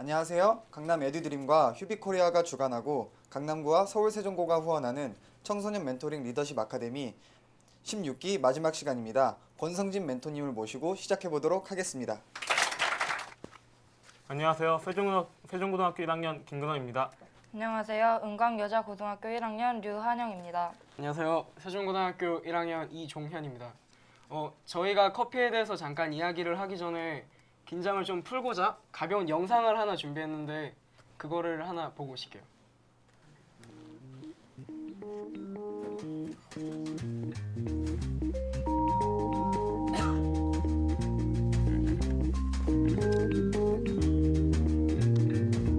안녕하세요. 강남 에듀드림과 휴비코리아가 주관하고 강남구와 서울세종고가 후원하는 청소년 멘토링 리더십 아카데미 16기 마지막 시간입니다. 권성진 멘토님을 모시고 시작해보도록 하겠습니다. 안녕하세요. 세종고등학교 1학년 김근원입니다. 안녕하세요. 은광여자고등학교 1학년 류한영입니다. 안녕하세요. 세종고등학교 1학년 이종현입니다. 저희가 커피에 대해서 잠깐 이야기를 하기 전에 긴장을 좀 풀고자 가벼운 영상을 하나 준비했는데 그거를 하나 보고 오실게요.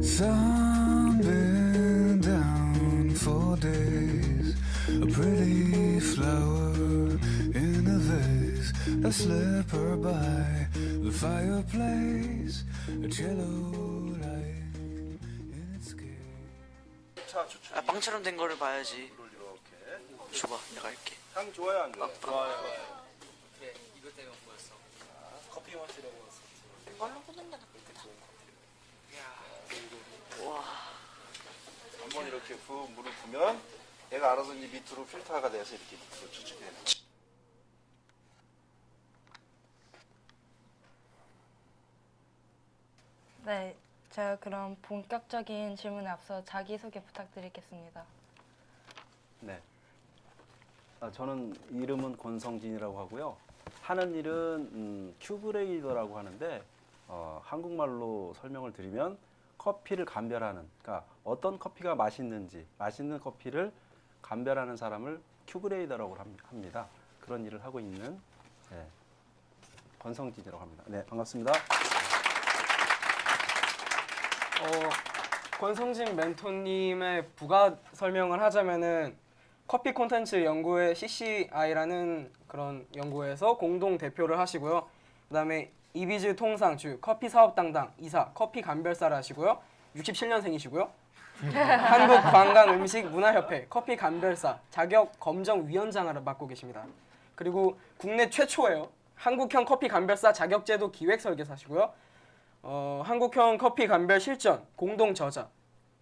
Sun been down for days. A pretty flower in a vase. I slip her by the fireplace. A cello light in its case. 빵처럼 된 거를 봐야지. 이렇게 줘봐, 내가 할게. 향 좋아요 안 좋아요? 좋아요. 그래, 이것 때문에 뭐였어? 커피 마시려고 왔어. 이걸로 보낸다. 와, 한번 이렇게 물을 부으면 얘가 알아서 이제 밑으로 필터가 돼서 이렇게 밑으로 추출이 되는 거예요. 네, 제가 그럼 본격적인 질문에 앞서 자기소개 부탁드리겠습니다. 네. 저는 이름은 권성진이라고 하고요. 하는 일은 큐브레이더라고 하는데 한국말로 설명을 드리면 커피를 감별하는, 그러니까 어떤 커피가 맛있는지, 맛있는 커피를 감별하는 사람을 큐브레이더라고 합니다. 그런 일을 하고 있는 권성진이라고 합니다. 네, 반갑습니다. 권성진 멘토님의 부가 설명을 하자면은 커피 콘텐츠 연구회 CCI라는 그런 연구회에서 공동 대표를 하시고요. 그다음에 이비즈 통상 주 커피 사업 담당 이사 커피 감별사를 하시고요. 67년생이시고요. 한국관광음식문화협회 커피 감별사 자격 검정 위원장을 맡고 계십니다. 그리고 국내 최초예요. 한국형 커피 감별사 자격제도 기획 설계사시고요. 한국형 커피 감별 실전 공동 저자.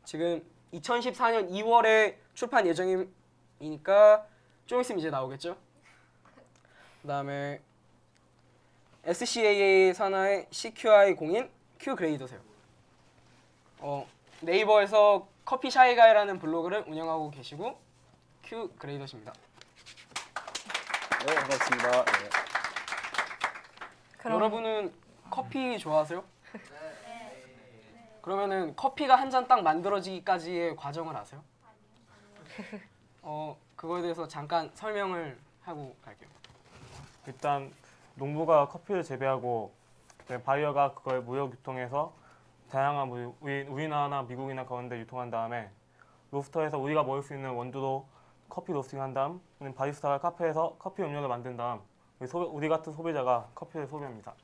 지금 2014년 2월에 출판 예정이니까 좀 있으면 이제 나오겠죠. 그다음에 SCAA 산하의 CQI 공인 Q 그레이더세요. 네이버에서 커피 샤이가이라는 블로그를 운영하고 계시고 Q 그레이더십니다. 네, 반갑습니다. 네. 그럼 여러분은 커피 좋아하세요? 그러면은 커피가 한 잔 딱 만들어지기까지의 과정을 아세요? 그거에 대해서 잠깐 설명을 하고 갈게요. 일단 농부가 커피를 재배하고 바이어가 그걸 무역 유통해서 다양한 우리나라나 미국이나 그런 데 유통한 다음에 로스터에서 우리가 먹을 수 있는 원두로 커피 로스팅한 다음 바리스타가 카페에서 커피 음료를 만든 다음 우리 같은 소비자가 커피를 소비합니다.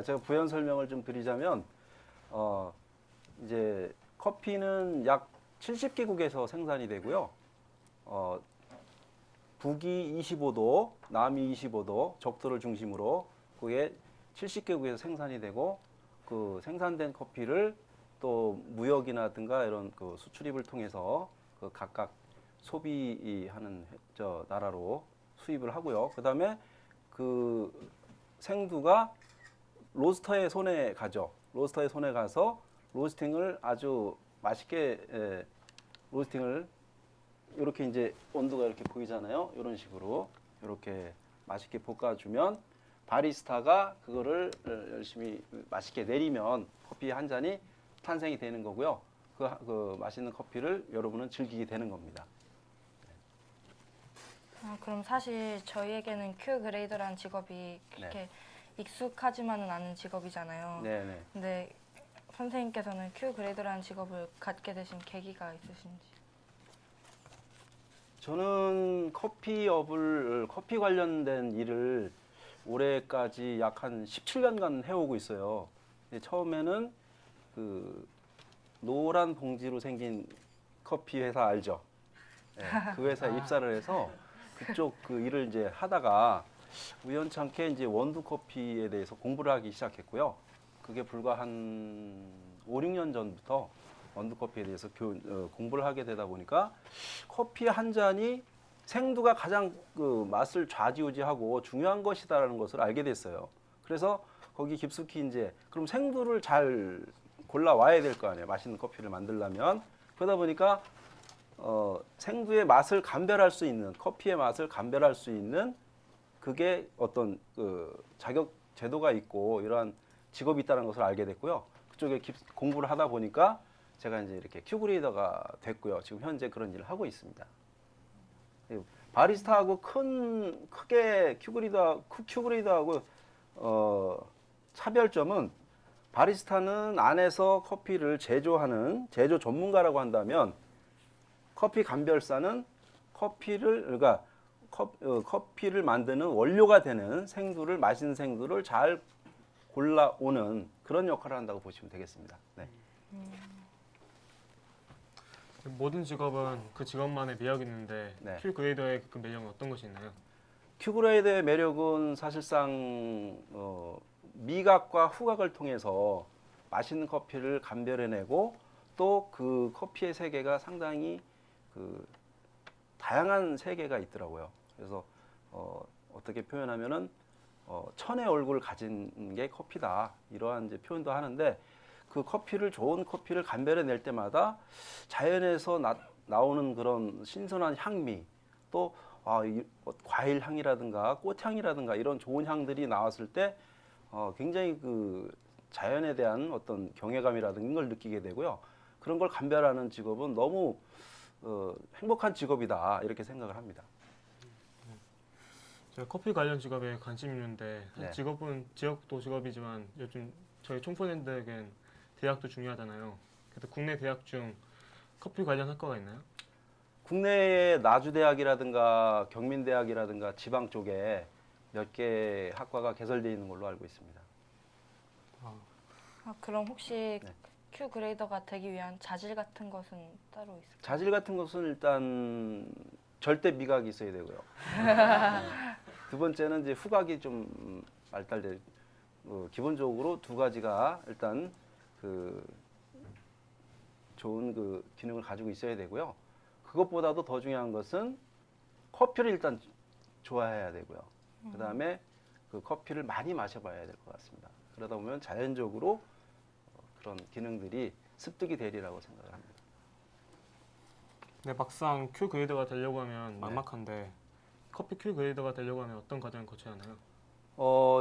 제가 부연 설명을 좀 드리자면 이제 커피는 약 70개국에서 생산이 되고요. 북이 25도, 남이 25도, 적도를 중심으로 그게 70개국에서 생산이 되고 그 생산된 커피를 또 무역이라든가 이런 그 수출입을 통해서 그 각각 소비하는 나라로 수입을 하고요. 그다음에 그 생두가 로스터의 손에 가죠. 로스터의 손에 가서 로스팅을 아주 맛있게 로스팅을 이렇게 이제 온도가 이렇게 보이잖아요. 이런 식으로 이렇게 맛있게 볶아주면 바리스타가 그거를 열심히 맛있게 내리면 커피 한 잔이 탄생이 되는 거고요. 그 맛있는 커피를 여러분은 즐기게 되는 겁니다. 그럼 사실 저희에게는 Q 그레이더라는 직업이 그렇게 익숙하지만은 않은 직업이잖아요. 네네. 근데 선생님께서는 Q 그레이더라는 직업을 갖게 되신 계기가 있으신지? 저는 커피 관련된 일을 올해까지 약 한 17년간 해오고 있어요. 처음에는 그 노란 봉지로 생긴 커피 회사 알죠? 네, 그 회사에 입사를 해서 그쪽 그 일을 이제 하다가 우연찮게 이제 원두 커피에 대해서 공부를 하기 시작했고요. 그게 불과 한 5, 6년 전부터 원두커피에 대해서 공부를 하게 되다 보니까 커피 한 잔이 생두가 가장 그 맛을 좌지우지하고 중요한 것이다라는 것을 알게 됐어요. 그래서 거기 깊숙이 이제 그럼 생두를 잘 골라와야 될 거 아니에요. 맛있는 커피를 만들려면. 그러다 보니까 생두의 맛을 감별할 수 있는, 커피의 맛을 감별할 수 있는 그게 어떤 그 자격 제도가 있고 이러한 직업이 있다는 것을 알게 됐고요. 그쪽에 공부를 하다 보니까 제가 이제 이렇게 큐그레이더가 됐고요. 지금 현재 그런 일을 하고 있습니다. 바리스타하고 크게 큐그레이더하고 차별점은 바리스타는 안에서 커피를 제조하는 제조 전문가라고 한다면 커피 감별사는 커피를 만드는 원료가 되는 생두를 맛있는 생두를 잘 골라오는 그런 역할을 한다고 보시면 되겠습니다. 네. 모든 직업은 그 직업만의 매력이 있는데 네. 큐 그레이더의 그 매력은 어떤 것이 있나요? 큐그레이드의 매력은 사실상 미각과 후각을 통해서 맛있는 커피를 감별해내고 또 그 커피의 세계가 상당히 그 다양한 세계가 있더라고요. 그래서 어떻게 표현하면은 천의 얼굴을 가진 게 커피다 이러한 이제 표현도 하는데 그 좋은 커피를 감별해낼 때마다 자연에서 나오는 그런 신선한 향미 또 과일 향이라든가 꽃향이라든가 이런 좋은 향들이 나왔을 때 굉장히 그 자연에 대한 어떤 경외감이라든가 이걸 느끼게 되고요. 그런 걸 감별하는 직업은 너무 행복한 직업이다 이렇게 생각을 합니다. 제가 커피 관련 직업에 관심이 있는데 네. 지역도 직업이지만 요즘 저희 청소년들에겐 대학도 중요하잖아요. 그래서 국내 대학 중 커피 관련 학과가 있나요? 국내에 나주대학이라든가 경민대학이라든가 지방 쪽에 몇 개 학과가 개설되어 있는 걸로 알고 있습니다. 그럼 혹시 네. 큐 그레이더가 되기 위한 자질 같은 것은 따로 있을까요? 자질 같은 것은 일단 절대 미각이 있어야 되고요. 두 번째는 이제 후각이 좀 발달돼. 기본적으로 두 가지가 일단 그 좋은 그 기능을 가지고 있어야 되고요. 그것보다도 더 중요한 것은 커피를 일단 좋아해야 되고요. 그다음에 그 커피를 많이 마셔봐야 될 것 같습니다. 그러다 보면 자연적으로 그런 기능들이 습득이 되리라고 생각을 합니다. 네, 막상 큐 그레이더가 되려고 하면 네. 막막한데 커피 큐 그레이더가 되려고 하면 어떤 과정을 거쳐야 하나요?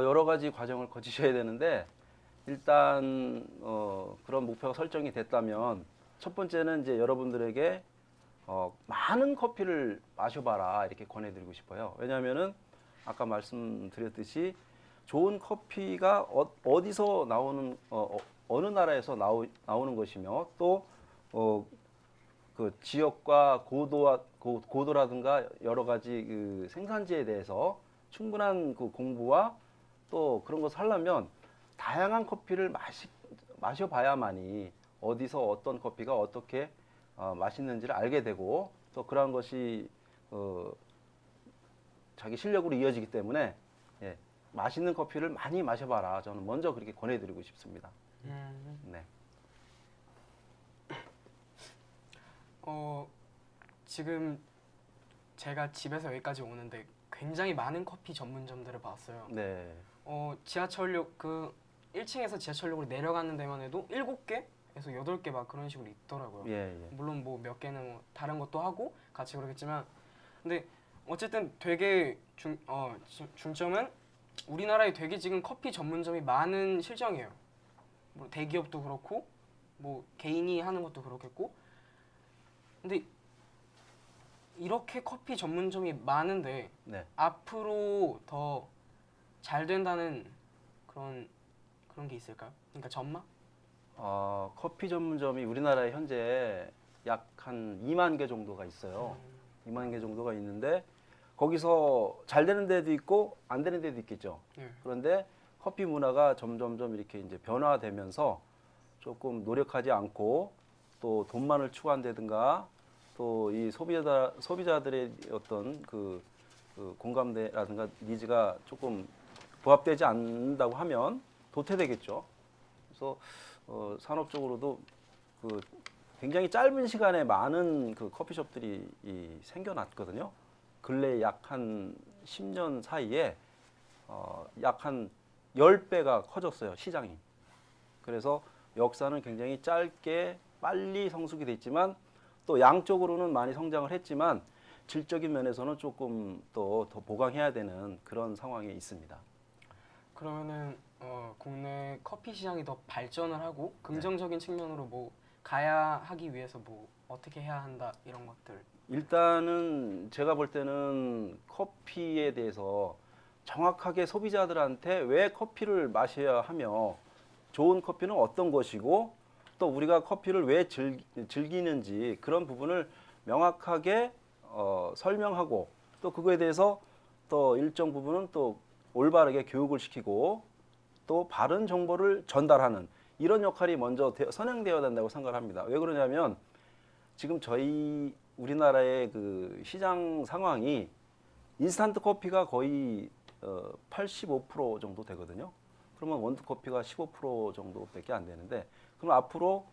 여러 가지 과정을 거치셔야 되는데 일단 그런 목표가 설정이 됐다면 첫 번째는 이제 여러분들에게 많은 커피를 마셔봐라 이렇게 권해드리고 싶어요. 왜냐하면은 아까 말씀드렸듯이 좋은 커피가 어디서 나오는 어느 나라에서 나오는 것이며 또 그 지역과 고도라든가 여러 가지 그 생산지에 대해서 충분한 그 공부와 또 그런 것을 하려면 다양한 커피를 마셔봐야만이 어디서 어떤 커피가 어떻게 맛있는지를 알게 되고 또 그러한 것이 자기 실력으로 이어지기 때문에 예, 맛있는 커피를 많이 마셔봐라. 저는 먼저 그렇게 권해드리고 싶습니다. 네. 지금 제가 집에서 여기까지 오는데 굉장히 많은 커피 전문점들을 봤어요. 네. 지하철역 그 1층에서 지하철역으로 내려가는 데만 해도 7개에서 8개 막 그런 식으로 있더라고요. 예. 물론 뭐 몇 개는 뭐 다른 것도 하고 같이 그러겠지만 근데 어쨌든 되게 중점은 우리나라에 되게 지금 커피 전문점이 많은 실정이에요. 뭐 대기업도 그렇고 뭐 개인이 하는 것도 그렇겠고 근데 이렇게 커피 전문점이 많은데 네. 앞으로 더 잘 된다는 그런 게 있을까요? 그러니까 전망? 커피 전문점이 우리나라에 현재 약 한 2만 개 정도가 있어요. 2만 개 정도가 있는데 거기서 잘 되는 데도 있고 안 되는 데도 있겠죠. 네. 그런데 커피 문화가 점점점 이렇게 이제 변화되면서 조금 노력하지 않고 또 돈만을 추구한다든가 또 이 소비자들의 어떤 그 공감대라든가 니즈가 조금 부합되지 않는다고 하면 도태되겠죠. 그래서 산업적으로도 그 굉장히 짧은 시간에 많은 그 커피숍들이 생겨났거든요. 근래 약 한 10년 사이에 약 한 10배가 커졌어요, 시장이. 그래서 역사는 굉장히 짧게 빨리 성숙이 됐지만 또 양적으로는 많이 성장을 했지만 질적인 면에서는 조금 또 더 보강해야 되는 그런 상황에 있습니다. 그러면은 국내 커피 시장이 더 발전을 하고 긍정적인 측면으로 뭐 가야 하기 위해서 뭐 어떻게 해야 한다 이런 것들. 일단은 제가 볼 때는 커피에 대해서 정확하게 소비자들한테 왜 커피를 마셔야 하며 좋은 커피는 어떤 것이고 또 우리가 커피를 왜 즐기는지 그런 부분을 명확하게 설명하고 또 그거에 대해서 또 일정 부분은 또 올바르게 교육을 시키고 또 바른 정보를 전달하는 이런 역할이 먼저 선행되어야 된다고 생각을 합니다. 왜 그러냐면 지금 저희 우리나라의 그 시장 상황이 인스턴트 커피가 거의 85% 정도 되거든요. 그러면 원두 커피가 15% 정도밖에 안 되는데 그럼 앞으로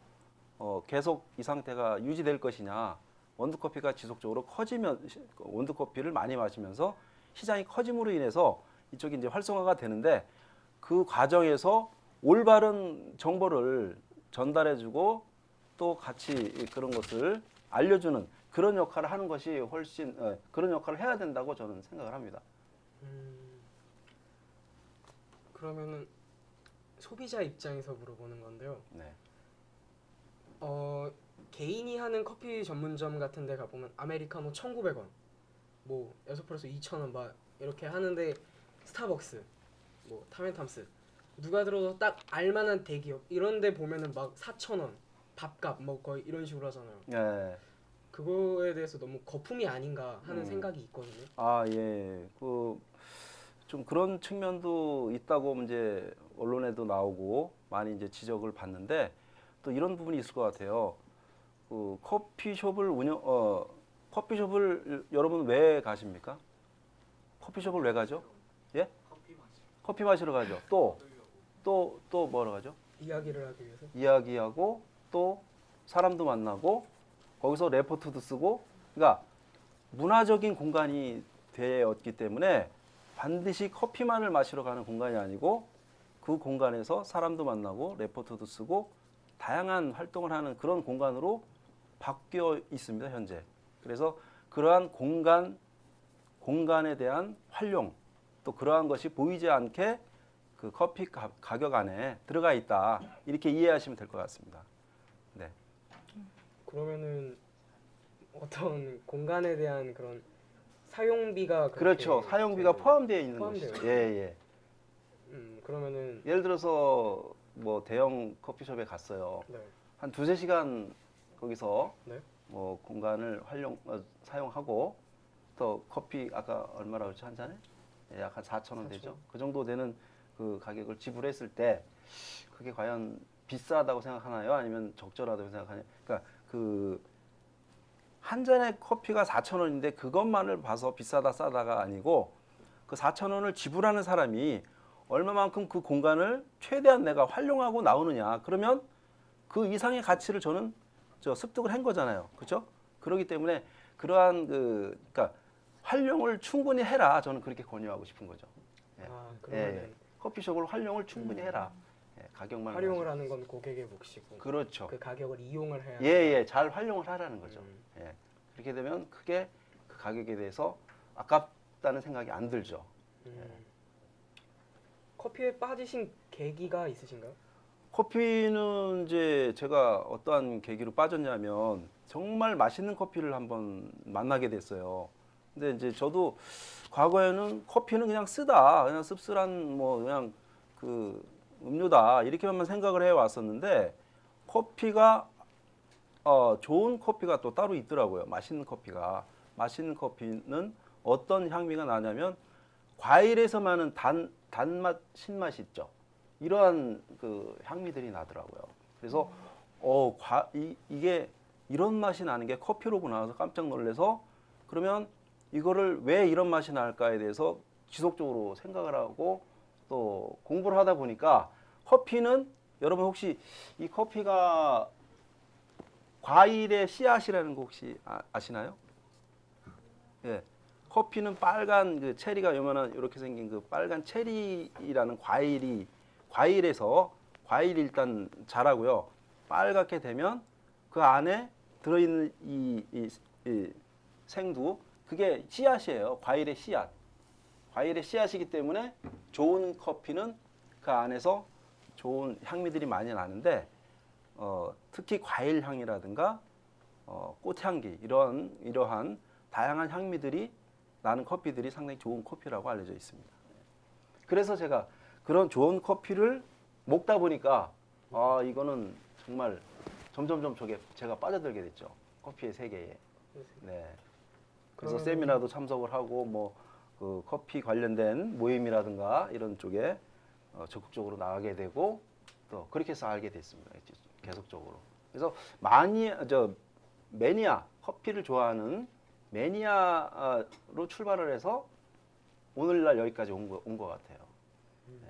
계속 이 상태가 유지될 것이냐, 원두 커피가 지속적으로 커지면 원두 커피를 많이 마시면서 시장이 커짐으로 인해서 이쪽이 이제 활성화가 되는데 그 과정에서 올바른 정보를 전달해주고 또 같이 그런 것을 알려주는 그런 역할을 하는 것이 훨씬 그런 역할을 해야 된다고 저는 생각을 합니다. 그러면은 소비자 입장에서 물어보는 건데요. 네. 개인이 하는 커피 전문점 같은 데 가보면 아메리카노 1,900원, 뭐 에스프레소 2,000원 막 이렇게 하는데 스타벅스, 뭐 타멘탐스 누가 들어도 딱 알만한 대기업 이런 데 보면은 막 4,000원 밥값 뭐 거의 이런 식으로 하잖아요. 네. 그거에 대해서 너무 거품이 아닌가 하는 생각이 있거든요. 아, 예. 좀 그런 측면도 있다고 이제 언론에도 나오고 많이 이제 지적을 받는데 또 이런 부분이 있을 것 같아요. 커피숍을 여러분 왜 가십니까? 커피숍을 왜 가죠? 예? 커피 마시러 가죠. 또 뭐하러 가죠? 이야기를 하기 위해서. 이야기하고 또 사람도 만나고 거기서 레포트도 쓰고 그러니까 문화적인 공간이 되었기 때문에 반드시 커피만을 마시러 가는 공간이 아니고 그 공간에서 사람도 만나고 레포트도 쓰고 다양한 활동을 하는 그런 공간으로 바뀌어 있습니다, 현재. 그래서 그러한 공간에 대한 활용 또 그러한 것이 보이지 않게 그 커피 가격 안에 들어가 있다. 이렇게 이해하시면 될 것 같습니다. 네. 그러면은 어떤 공간에 대한 그런 사용비가 그렇죠. 사용비가 포함되어 있는 포함되어 것이죠. 예, 예. 그러면은 예를 들어서 뭐 대형 커피숍에 갔어요. 네. 한 2~3시간 거기서 네. 뭐 공간을 사용하고 또 커피 아까 얼마라고 했죠? 한 잔에? 예, 약 한 4,000원 되죠. 그 정도 되는 그 가격을 지불했을 때 그게 과연 비싸다고 생각하나요? 아니면 적절하다고 생각하나요? 그러니까 그 한 잔의 커피가 4,000원인데 그것만을 봐서 비싸다 싸다가 아니고 그 4,000원을 지불하는 사람이 얼마만큼 그 공간을 최대한 내가 활용하고 나오느냐. 그러면 그 이상의 가치를 저는 습득을 한 거잖아요. 그렇죠? 그렇기 때문에 그러한 그러니까 활용을 충분히 해라. 저는 그렇게 권유하고 싶은 거죠. 예. 그러면은 예. 커피숍을 활용을 충분히 해라. 예. 가격만 활용을 가지고. 하는 건 고객의 몫이고 그렇죠. 그 가격을 이용을 해야 예, 잘 활용을 하라는 거죠. 예. 그렇게 되면 크게 그 가격에 대해서 아깝다는 생각이 안 들죠. 커피에 빠지신 계기가 있으신가요? 커피는 이제 제가 어떠한 계기로 빠졌냐면 정말 맛있는 커피를 한번 만나게 됐어요. 근데 이제 저도 과거에는 커피는 그냥 쓰다, 그냥 씁쓸한 뭐 그냥 그 음료다 이렇게만 생각을 해 왔었는데 커피가 좋은 커피가 또 따로 있더라고요. 맛있는 커피가. 맛있는 커피는 어떤 향미가 나냐면 과일에서 나는 단맛, 신맛이 있죠. 이러한 그 향미들이 나더라고요. 그래서 이게 이런 맛이 나는 게 커피로구나 해서 깜짝 놀라서 그러면 이거를 왜 이런 맛이 날까에 대해서 지속적으로 생각을 하고 또 공부를 하다 보니까 커피는 여러분 혹시 이 커피가 과일의 씨앗이라는 거 혹시 아시나요? 예. 커피는 빨간 그 체리가 요만한 이렇게 생긴 그 빨간 체리라는 과일에서 과일이 일단 자라고요. 빨갛게 되면 그 안에 들어있는 이 생두 그게 씨앗이에요. 과일의 씨앗. 과일의 씨앗이기 때문에 좋은 커피는 그 안에서 좋은 향미들이 많이 나는데 특히 과일 향이라든가 꽃향기 이러한 다양한 향미들이 나는 커피들이 상당히 좋은 커피라고 알려져 있습니다. 그래서 제가 그런 좋은 커피를 먹다 보니까 이거는 정말 점점점 제가 빠져들게 됐죠. 커피의 세계에. 네. 그래서 세미나도 참석을 하고 뭐 그 커피 관련된 모임이라든가 이런 쪽에 적극적으로 나가게 되고 또 그렇게 해서 알게 됐습니다. 계속적으로. 그래서 매니아 커피를 좋아하는 매니아로 출발을 해서 오늘날 여기까지 온 것 같아요. 네.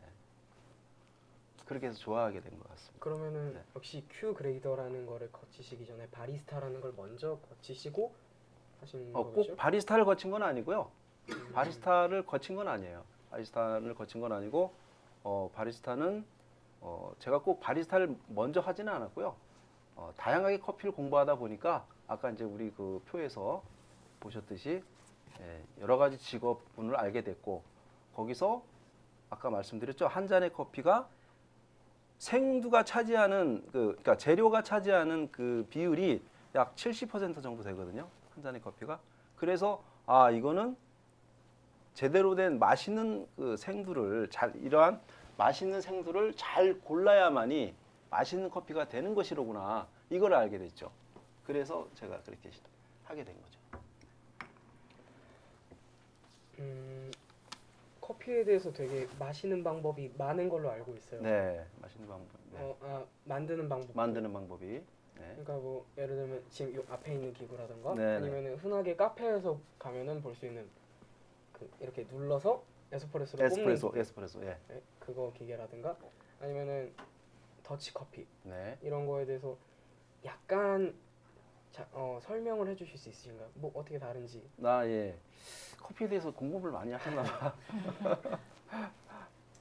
그렇게 해서 좋아하게 된 것 같습니다. 그러면은 네. 역시 큐 그레이더라는 거를 거치시기 전에 바리스타라는 걸 먼저 거치시고 하시는 꼭 거죠? 바리스타를 거친 건 아니고요. 바리스타를 거친 건 아니에요. 바리스타를 거친 건 아니고 바리스타는 제가 꼭 바리스타를 먼저 하지는 않았고요. 다양하게 커피를 공부하다 보니까 아까 이제 우리 그 표에서 보셨듯이 여러 가지 직업군을 알게 됐고 거기서 아까 말씀드렸죠. 한 잔의 커피가 생두가 차지하는 그러니까 재료가 차지하는 그 비율이 약 70% 정도 되거든요. 한 잔의 커피가. 그래서 이거는 제대로 된 맛있는 그 생두를 이러한 맛있는 생두를 잘 골라야만이 맛있는 커피가 되는 것이로구나. 이걸 알게 됐죠. 그래서 제가 그렇게 하게 된 거죠. 커피에 대해서 되게 마시는 방법이 많은 걸로 알고 있어요. 네, 맛있는 방법. 네. 만드는 방법. 만드는 방법이. 네. 그러니까 뭐 예를 들면 지금 요 앞에 있는 기구라든가 네, 아니면은 흔하게 카페에서 가면은 볼 수 있는 그 이렇게 눌러서 에스프레소를 에스프레소, 뽑는 에스프레소. 예. 네, 그거 기계라든가 아니면은 더치 커피 네. 이런 거에 대해서 약간 설명을 해주실 수 있으신가요? 뭐 어떻게 다른지. 예. 커피에 대해서 공부를 많이 하셨나 봐.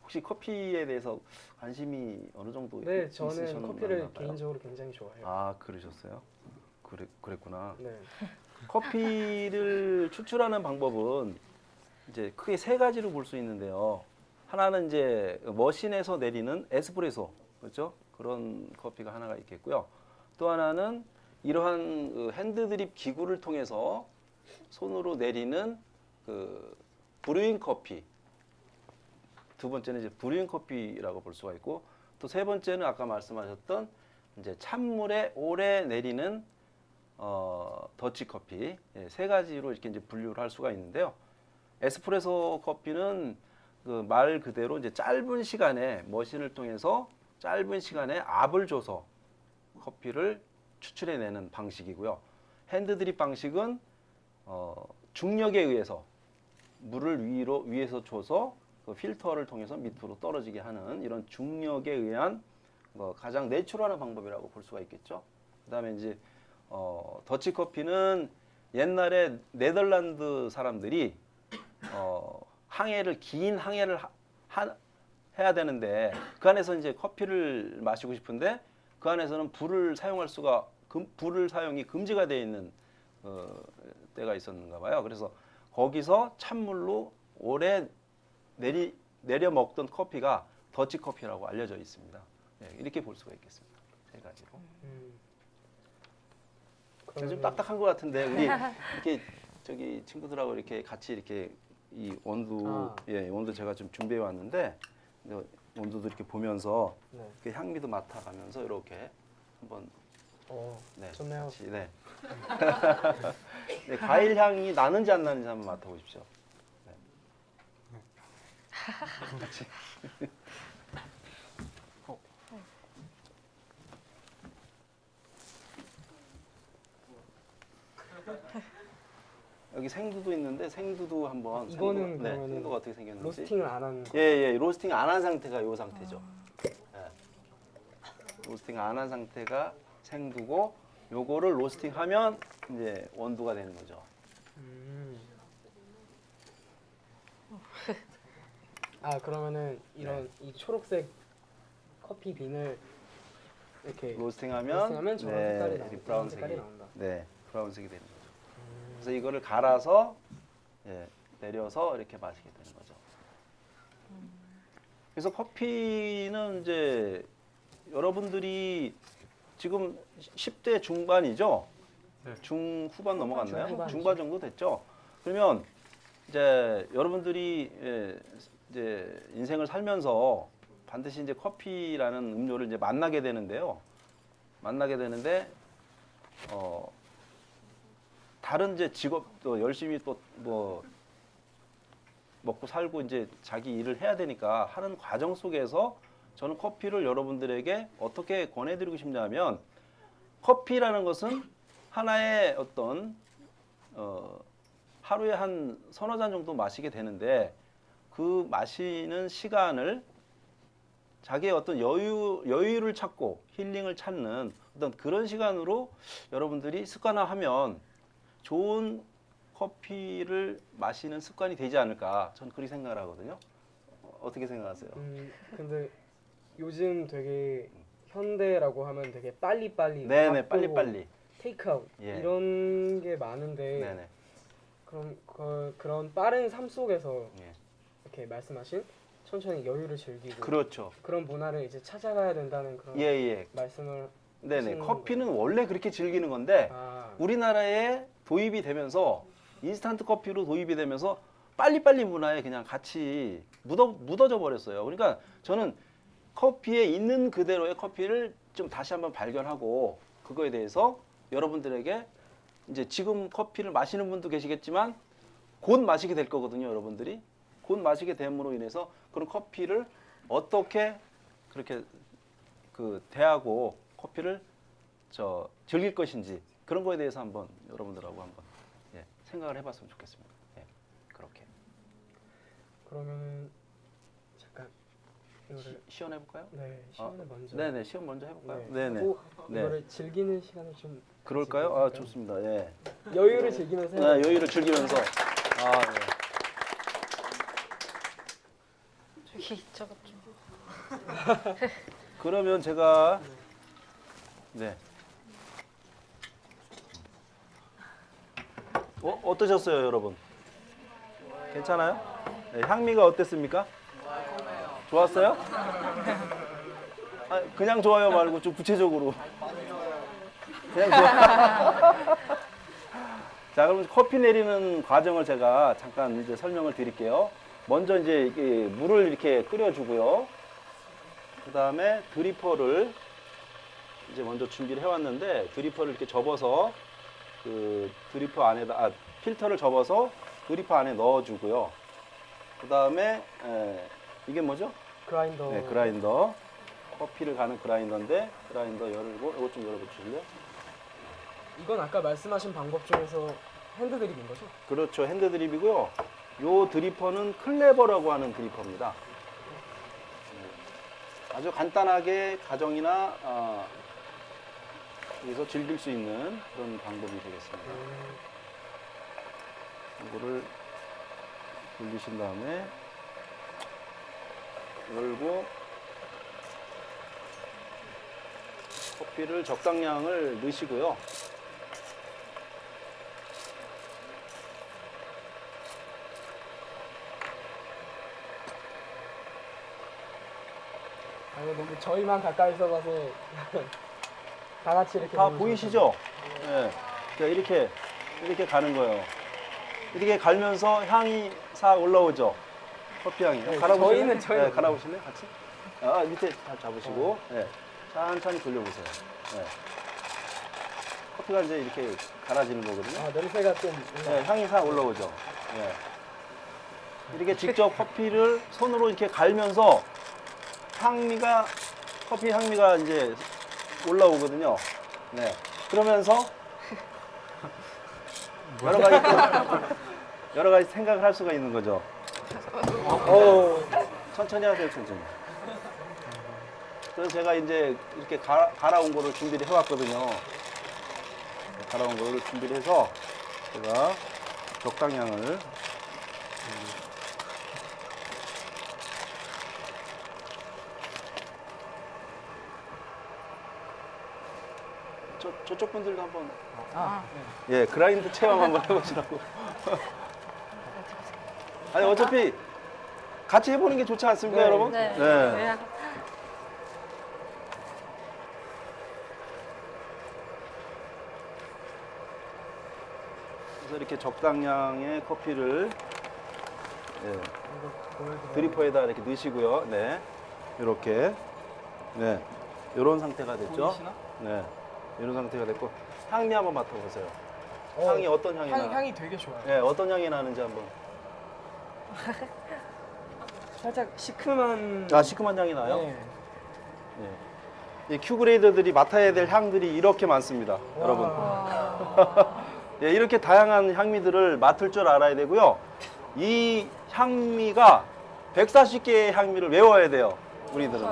혹시 커피에 대해서 관심이 어느 정도 네, 저는 있으셨나 커피를 봐요? 개인적으로 굉장히 좋아해요. 그러셨어요? 그랬구나. 네. 커피를 추출하는 방법은 이제 크게 세 가지로 볼 수 있는데요. 하나는 이제 머신에서 내리는 에스프레소, 그렇죠? 그런 커피가 하나가 있겠고요. 또 하나는 이러한 그 핸드드립 기구를 통해서 손으로 내리는 그 브루잉 커피. 두 번째는 이제 브루잉 커피라고 볼 수가 있고, 또 세 번째는 아까 말씀하셨던 이제 찬물에 오래 내리는 더치 커피. 세 가지로 이렇게 이제 분류를 할 수가 있는데요. 에스프레소 커피는 그 말 그대로 이제 짧은 시간에 머신을 통해서 짧은 시간에 압을 줘서 커피를 추출해내는 방식이고요. 핸드드립 방식은 중력에 의해서 물을 위에서 줘서 그 필터를 통해서 밑으로 떨어지게 하는 이런 중력에 의한 가장 내추럴한 방법이라고 볼 수가 있겠죠. 그다음에 이제 더치 커피는 옛날에 네덜란드 사람들이 긴 항해를 해야 되는데 그 안에서 이제 커피를 마시고 싶은데 그 안에서는 불을 사용이 금지가 되어 있는 때가 있었는가 봐요. 그래서 거기서 찬물로 오래 내려 먹던 커피가 더치 커피라고 알려져 있습니다. 네, 이렇게 볼 수가 있겠습니다. 세 가지로. 좀 딱딱한 것 같은데 우리 이렇게 저기 친구들하고 이렇게 같이 이렇게 이 원두 제가 좀 준비해 왔는데 원두도 이렇게 보면서 네. 그 향미도 맡아가면서 이렇게 한번 좋네요. 같이, 네. 네, 과일 향이 나는지 안 나는지 한번 맡아보십시오. 네. 같이. 여기 생두도 있는데 생두도 한번 이거는 그러면은 생두가 어떻게 생겼는지 로스팅을 안 한. 예, 로스팅 안 한 상태가 이 상태죠. 예. 로스팅 안 한 상태가 생두고 요거를 로스팅하면 이제 원두가 되는 거죠. 아 그러면은 이런 이 초록색 커피 빈을 이렇게 로스팅하면 저런 색깔이 나온다. 브라운 색깔이 색이 나온다. 네, 브라운색이 되는 거죠. 그래서 이거를 갈아서 내려서 이렇게 마시게 되는 거죠. 그래서 커피는 이제 여러분들이 지금 10대 중반이죠? 네. 중후반 넘어갔나요? 중후반이죠. 중반 정도 됐죠? 그러면 이제 여러분들이 이제 인생을 살면서 반드시 이제 커피라는 음료를 이제 만나게 되는데요. 만나게 되는데 다른 이제 직업도 열심히 또 뭐 먹고 살고 이제 자기 일을 해야 되니까 하는 과정 속에서 저는 커피를 여러분들에게 어떻게 권해드리고 싶냐면 커피라는 것은 하나의 어떤 하루에 한 서너 잔 정도 마시게 되는데 그 마시는 시간을 자기의 어떤 여유를 찾고 힐링을 찾는 어떤 그런 시간으로 여러분들이 습관화하면 좋은 커피를 마시는 습관이 되지 않을까 저는 그렇게 생각을 하거든요. 어떻게 생각하세요? 근데 요즘 되게 현대라고 하면 되게 빨리빨리 네네, 바쁘고 빨리빨리. 테이크아웃 예. 이런 게 많은데 네네. 그럼 그런 빠른 삶 속에서 예. 이렇게 말씀하신 천천히 여유를 즐기고 그렇죠. 그런 문화를 이제 찾아가야 된다는 그런 예. 말씀을 네네. 하시는 커피는 원래 그렇게 즐기는 건데 아, 우리나라에 도입이 되면서 인스턴트 커피로 도입이 되면서 빨리빨리 문화에 그냥 같이 묻어져 버렸어요. 그러니까 저는 커피에 있는 그대로의 커피를 좀 다시 한번 발견하고 그거에 대해서 여러분들에게 이제 지금 커피를 마시는 분도 계시겠지만 곧 마시게 될 거거든요, 여러분들이. 곧 마시게 됨으로 인해서 그런 커피를 어떻게 그렇게 대하고 커피를 즐길 것인지 그런 거에 대해서 한번 여러분들하고 한번 생각을 해봤으면 좋겠습니다. 그렇게. 그러면은 잠깐 이거를 시연해 볼까요? 네 시간을 먼저 네네, 시연 먼저 해볼까요? 네, 네네. 하고 네. 이거를 즐기는 시간을 좀 그럴까요? 아, 즐길까요? 좋습니다. 예. 여유를 즐기면서 네, 여유를 즐기면서. 아, 네. 저기 저것 좀. 그러면 제가 네. 어떠셨어요, 여러분? 괜찮아요? 네, 향미가 어땠습니까? 좋았어요? 아, 그냥 좋아요 말고 좀 구체적으로. 그냥 좋아. 자, 그럼 커피 내리는 과정을 제가 잠깐 이제 설명을 드릴게요. 먼저 이제 물을 이렇게 끓여주고요. 그 다음에 드리퍼를 이제 먼저 준비를 해왔는데 드리퍼를 이렇게 접어서 그 드리퍼 안에다 필터를 접어서 드리퍼 안에 넣어주고요. 그 다음에 이게 뭐죠? 그라인더 네, 그라인더. 커피를 가는 그라인더인데 그라인더 열고 이것 좀 열어보실래요? 이건 아까 말씀하신 방법 중에서 핸드드립인 거죠? 그렇죠. 핸드 드립이고요. 요 드리퍼는 클레버라고 하는 드리퍼입니다. 아주 간단하게 가정이나 여기서 즐길 수 있는 그런 방법이 되겠습니다. 이거를 돌리신 다음에 열고 커피를 적당량을 넣으시고요. 아, 이거 너무 저희만 가까이서 봐서 다 같이 이렇게 다 보면 보이시죠? 예. 자, 이렇게 가는 거예요. 이렇게 갈면서 향이 싹 올라오죠. 커피 향이. 네, 갈아보실래요? 저희는 네, 갈아보실래요? 같이? 밑에 다 잡으시고, 천천히 돌려보세요. 커피가 이제 이렇게 갈아지는 거거든요. 아, 냄새가 좀 향이 싹 올라오죠. 이렇게 직접 커피를 손으로 이렇게 갈면서 커피 향미가 이제 올라오거든요. 네. 그러면서 여러 가지 생각을 할 수가 있는 거죠. 천천히 하세요, 천천히. 그래서 제가 이제 이렇게 갈아온 거를 준비를 해왔거든요. 갈아온 거를 준비를 해서 제가 적당량을 저쪽 분들도 한번 예 그라인드 체험 한번 해보시라고. 아니 어차피 같이 해보는 게 좋지 않습니까, 네. 여러분? 네. 그래서 이렇게 적당량의 커피를 예, 드리퍼에다 이렇게 넣으시고요. 네, 이렇게 네, 이런 상태가 됐죠. 보이시나? 네, 이런 상태가 됐고 향미 한번 맡아보세요. 향이 어떤 향이 나? 향이 되게 좋아요. 네, 어떤 향이 나는지 한번. 살짝 시큼한. 아, 시큼한 향이 나요? 네. 네. 이 큐그레이더들이 맡아야 될 향들이 이렇게 많습니다, 여러분. 예, 이렇게 다양한 향미들을 맡을 줄 알아야 되고요. 이 향미가 140개의 향미를 외워야 돼요, 우리들은.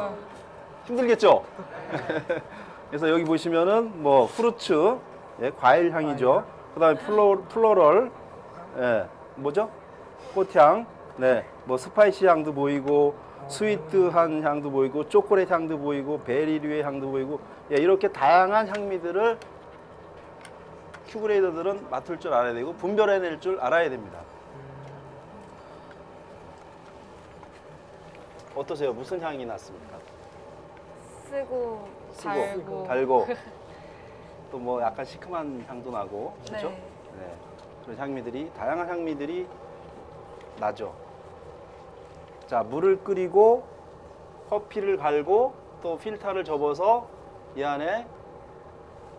힘들겠죠? 그래서 여기 보시면은 뭐 후르츠, 예, 과일 향이죠. 그 다음에 플로럴, 예, 뭐죠? 꽃향, 네, 뭐 스파이시 향도 보이고, 스위트한 향도 보이고, 초콜릿 향도 보이고, 베리류의 향도 보이고, 예, 이렇게 다양한 향미들을 큐그레이더들은 맡을 줄 알아야 되고 분별해낼 줄 알아야 됩니다. 어떠세요? 무슨 향이 났습니까? 쓰고 달고. 달고 또 뭐 약간 시큼한 향도 나고 그렇죠? 네. 네. 그런 향미들이 다양한 향미들이 나죠. 자, 물을 끓이고 커피를 갈고 또 필터를 접어서 이 안에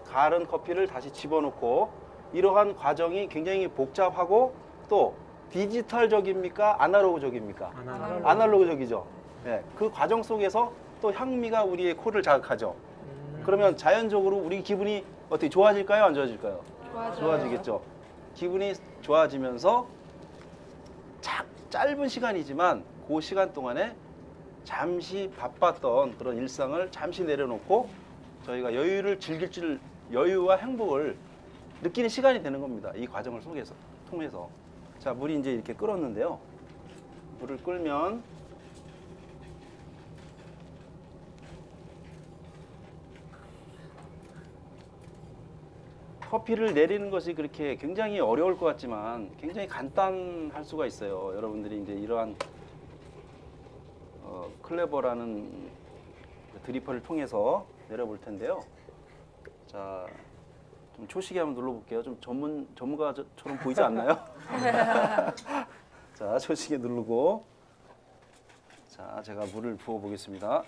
갈은 커피를 다시 집어넣고 이러한 과정이 굉장히 복잡하고 또 디지털적입니까? 아날로그적입니까? 아날로그적이죠. 네, 그 과정 속에서 또 향미가 우리의 코를 자극하죠. 그러면 자연적으로 우리 기분이 어떻게 좋아질까요? 안 좋아질까요? 좋아지겠죠. 기분이 좋아지면서 짧은 시간이지만 그 시간 동안에 잠시 바빴던 그런 일상을 잠시 내려놓고 저희가 여유를 즐길 줄 여유와 행복을 느끼는 시간이 되는 겁니다. 이 과정을 통해서. 자, 물이 이제 이렇게 끓었는데요. 물을 끓면 커피를 내리는 것이 그렇게 굉장히 어려울 것 같지만 굉장히 간단할 수가 있어요. 여러분들이 이제 이러한 클레버라는 드리퍼를 통해서 내려볼 텐데요. 자, 좀 초시계 한번 눌러볼게요. 좀 전문가처럼 보이지 않나요? 자, 초시계 누르고 자, 제가 물을 부어 보겠습니다.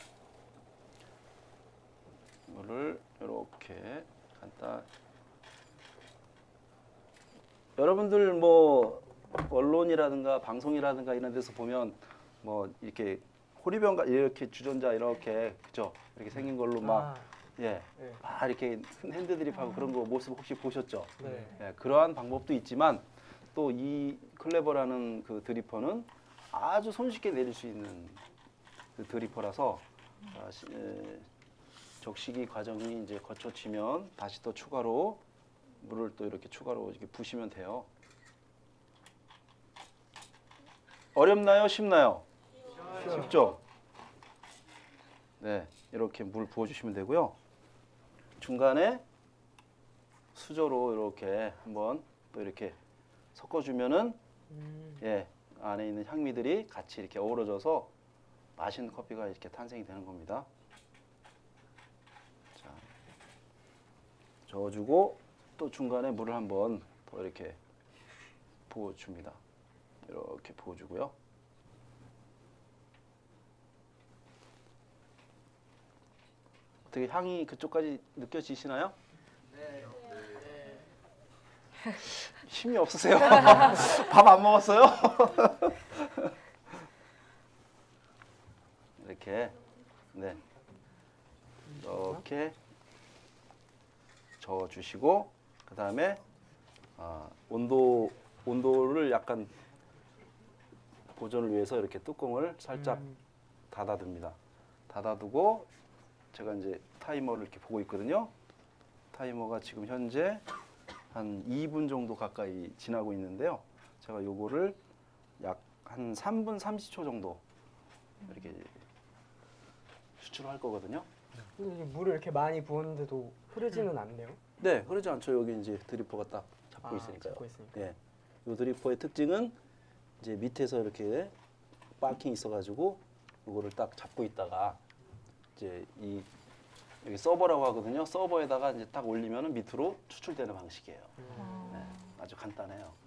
물을 이렇게 간단. 여러분들 뭐 언론이라든가 방송이라든가 이런 데서 보면 뭐 이렇게 호리병가 이렇게 주전자 이렇게 그죠? 이렇게 생긴 걸로 막 예, 네. 막 이렇게 핸드드립하고 그런 거 모습 혹시 보셨죠? 네. 예, 그러한 방법도 있지만 또 이 클레버라는 그 드리퍼는 아주 손쉽게 내릴 수 있는 그 드리퍼라서 적시기 과정이 이제 거쳐지면 다시 또 추가로 물을 또 이렇게 추가로 이렇게 부시면 돼요. 어렵나요? 쉽나요? 쉽죠? 네, 이렇게 물 부어주시면 되고요. 중간에 수저로 이렇게 한번 또 이렇게 섞어주면은 예, 안에 있는 향미들이 같이 이렇게 어우러져서 맛있는 커피가 이렇게 탄생이 되는 겁니다. 자, 저어주고 또 중간에 물을 한번 더 이렇게 부어줍니다. 이렇게 부어주고요. 어떻게 향이 그쪽까지 느껴지시나요? 네. 힘이 없으세요? 밥 안 먹었어요? 이렇게 네 이렇게 저어주시고 그 다음에 온도를 약간 보존을 위해서 이렇게 뚜껑을 살짝 닫아둡니다. 닫아두고 제가 이제 타이머를 이렇게 보고 있거든요. 타이머가 지금 현재 한 2분 정도 가까이 지나고 있는데요. 제가 요거를 약 한 3분 30초 정도 이렇게 수출할 거거든요. 근데 이제 물을 이렇게 많이 부었는데도 흐르지는 않네요. 네, 흐르지 않죠. 여기 이제 드리퍼가 딱 잡고 있으니까요. 잡고 있으니까. 예. 이 드리퍼의 특징은 이제 밑에서 이렇게 바킹이 있어가지고 이거를 딱 잡고 있다가 이제 이 여기 서버라고 하거든요. 서버에다가 이제 딱 올리면은 밑으로 추출되는 방식이에요. 네, 아주 간단해요.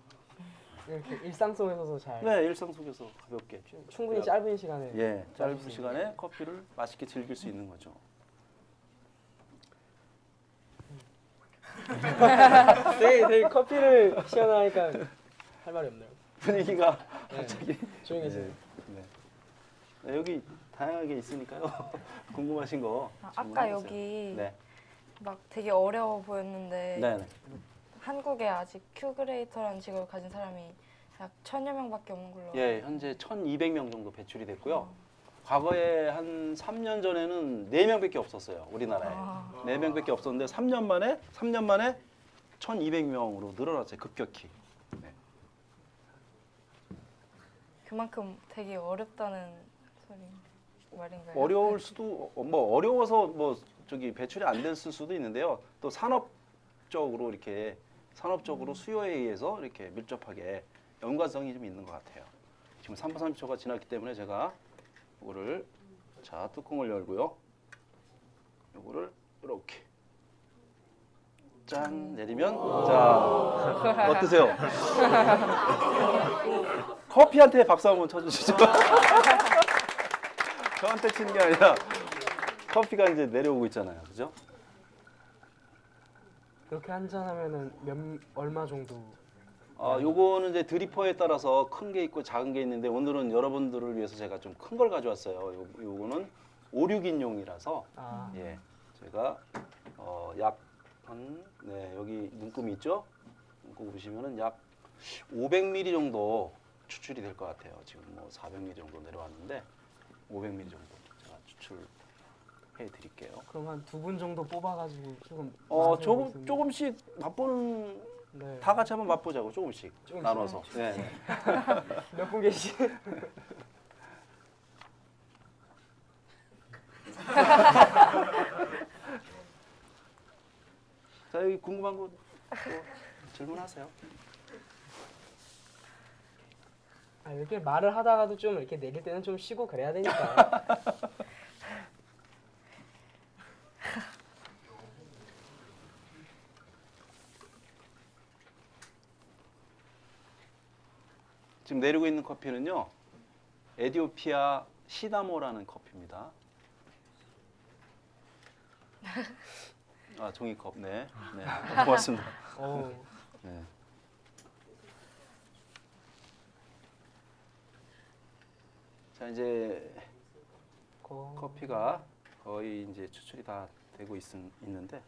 이렇게 일상 속에서도 잘 네, 일상 속에서 가볍게. 충분히 짧은 시간에 예, 짧은 시간에 커피를 맛있게 즐길 수 있는 거죠. 되게 커피를 시원하니까 할 말이 없네요. 분위기가 네. 갑자기 조용해지네. 네. 네, 여기 다양하게 있으니까요. 궁금하신 거 아까 질문해주세요. 여기 네, 막 되게 어려워 보였는데 네, 네. 한국에 아직 큐그레이터라는 직업을 가진 사람이 약 1000여 명밖에 없는 걸로. 예, 현재 1,200명 정도 배출이 됐고요. 과거에 한 3년 전에는 4명밖에 없었어요. 우리나라에. 아. 4명밖에 없었는데 3년 만에 1,200명으로 늘어났어요. 급격히. 네. 그만큼 되게 어렵다는 소리 말인가요? 어려울 수도 뭐 어려워서 뭐 저기 배출이 안 됐을 수도 있는데요. 또 산업적으로 이렇게 산업적으로 수요에 의해서 이렇게 밀접하게 연관성이 좀 있는 것 같아요. 지금 3분 30초가 지났기 때문에 제가 이거를 자 뚜껑을 열고요. 이거를 이렇게 짠 내리면 자 어떠세요? 커피한테 박수 한번 쳐주시죠. 저한테 치는 게 아니라 커피가 이제 내려오고 있잖아요, 그죠? 그렇게 한 잔 하면은 얼마 정도? 요거는 이제 드리퍼에 따라서 큰 게 있고 작은 게 있는데 오늘은 여러분들을 위해서 제가 좀 큰 걸 가져왔어요. 요거는 5, 6인용이라서 아, 예, 제가 약 한 네, 여기 눈금이 있죠? 눈금 보시면은 약 500ml 정도 추출이 될 것 같아요. 지금 뭐 400ml 정도 내려왔는데 500ml 정도 제가 추출해 드릴게요. 그럼 한 2분 정도 뽑아가지고 조금 맛을 조금 보시면- 조금씩 맛보는 네. 다 같이 한번 맛보자고 조금씩 조금씩. 나눠서. 네. 몇 분 계시? 자 여기 궁금한 거 또 질문하세요. 이렇게 말을 하다가도 좀 이렇게 내릴 때는 좀 쉬고 그래야 되니까. 지금 내리고 있는 커피는요 에디오피아 시다모라는 커피입니다. 종이컵, 네, 네, 고맙습니다. 네. 자 이제 커피가 거의 이제 추출이 다 되고 있는데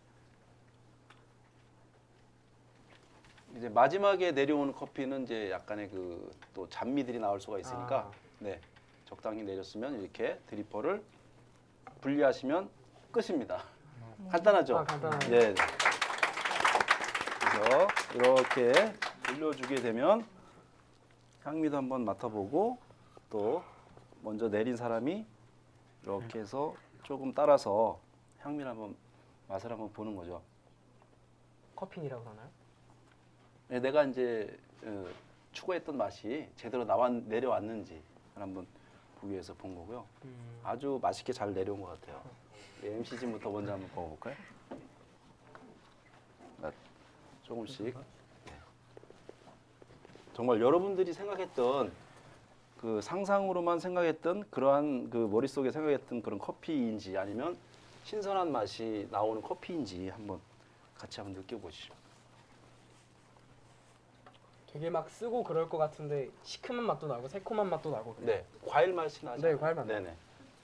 이제 마지막에 내려오는 커피는 이제 약간의 그 또 잔미들이 나올 수가 있으니까 네 적당히 내렸으면 이렇게 드리퍼를 분리하시면 끝입니다. 간단하죠? 간단하네. 네. 그래서 이렇게 돌려주게 되면 향미도 한번 맡아보고 또 먼저 내린 사람이 이렇게 해서 조금 따라서 향미를 한번 맛을 한번 보는 거죠. 커피니라고 하나요? 네, 내가 이제 추구했던 맛이 제대로 내려왔는지 한번 보기 위해서 본 거고요. 아주 맛있게 잘 내려온 것 같아요. MC진부터 먼저 한번 먹어볼까요? 조금씩. 네. 정말 여러분들이 생각했던 그 상상으로만 생각했던 그러한 그 머릿속에 생각했던 그런 커피인지 아니면 신선한 맛이 나오는 커피인지 한번 같이 한번 느껴보시죠. 되게 막 쓰고 그럴 것 같은데 시큼한 맛도 나고 새콤한 맛도 나고 그래요. 네, 과일 맛이 나죠. 네, 과일 맛. 네네.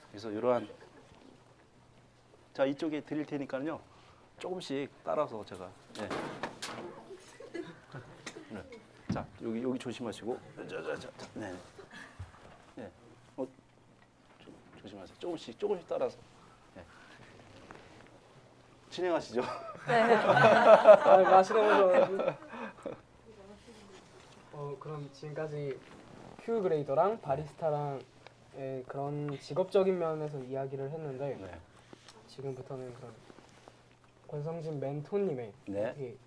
그래서 이러한 자 이쪽에 드릴 테니까요. 조금씩 따라서 제가. 네. 네. 자 여기 조심하시고. 네. 네. 조심하세요. 조금씩 따라서. 네. 진행하시죠. 아, 마시는 거죠. 그럼 지금까지 큐 그레이더랑 바리스타랑 그런 직업적인 면에서 이야기를 했는데 네. 지금부터는 그럼 권성진 멘토님의 네. 어떻게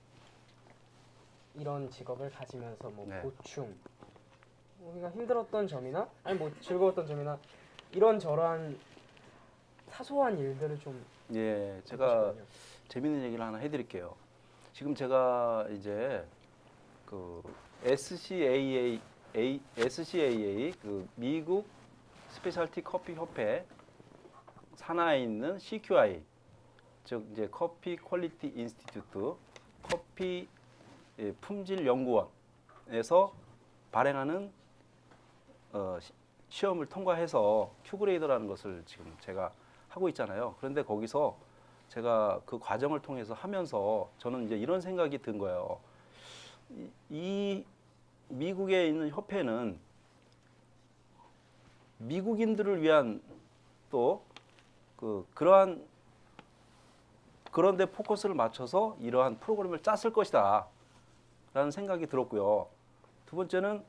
이런 직업을 가지면서 뭐 네. 고충, 우리가 힘들었던 점이나 아니 뭐 즐거웠던 점이나 이런 저러한 사소한 일들을 좀 예, 제가 해주시면요. 재밌는 얘기를 하나 해드릴게요. 지금 제가 이제 그 SCAA 그 미국 스페셜티 커피 협회 산하에 있는 CQI, 즉 이제 커피 퀄리티 인스티튜트 커피 품질 연구원에서 발행하는 시험을 통과해서 큐그레이더라는 것을 지금 제가 하고 있잖아요. 그런데 거기서 제가 그 과정을 통해서 하면서 저는 이제 이런 생각이 든 거예요. 이 미국에 있는 협회는 미국인들을 위한 또 그러한 그런데 포커스를 맞춰서 이러한 프로그램을 짰을 것이다 라는 생각이 들었고요. 두 번째는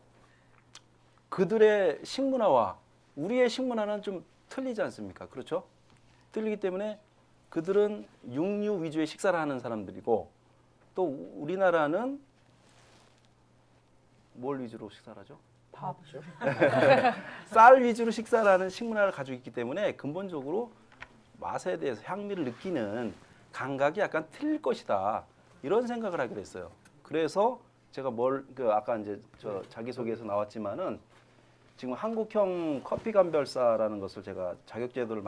그들의 식문화와 우리의 식문화는 좀 틀리지 않습니까? 그렇죠? 틀리기 때문에 그들은 육류 위주의 식사를 하는 사람들이고 또 우리나라는 뭘 위주로 식사를 하죠? 밥이죠. 쌀 위주로 식사를 하는 식문화를 가지고 있기 때문에 근본적으로 맛에 대해서 향미를 느끼는 감각이 약간 틀릴 것이다 이런 생각을 하게 됐어요. 그래서 제가 아까 이제 저 자기소개에서 나왔지만은 지금 한국형 커피 감별사라는 것을 제가 자격제도를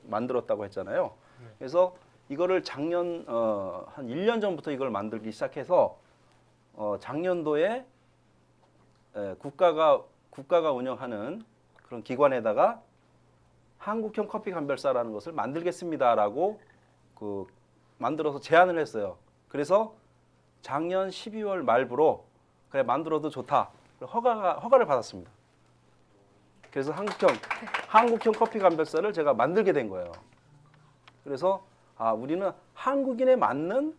만들었다고 했잖아요. 그래서 이거를 작년 한 1년 전부터 이걸 만들기 시작해서 작년도에 국가가 운영하는 그런 기관에다가 한국형 커피 감별사라는 것을 만들겠습니다라고 만들어서 제안을 했어요. 그래서 작년 12월 말부로 그래 만들어도 좋다. 허가를 받았습니다. 그래서 한국형 커피 감별사를 제가 만들게 된 거예요. 그래서 우리는 한국인에 맞는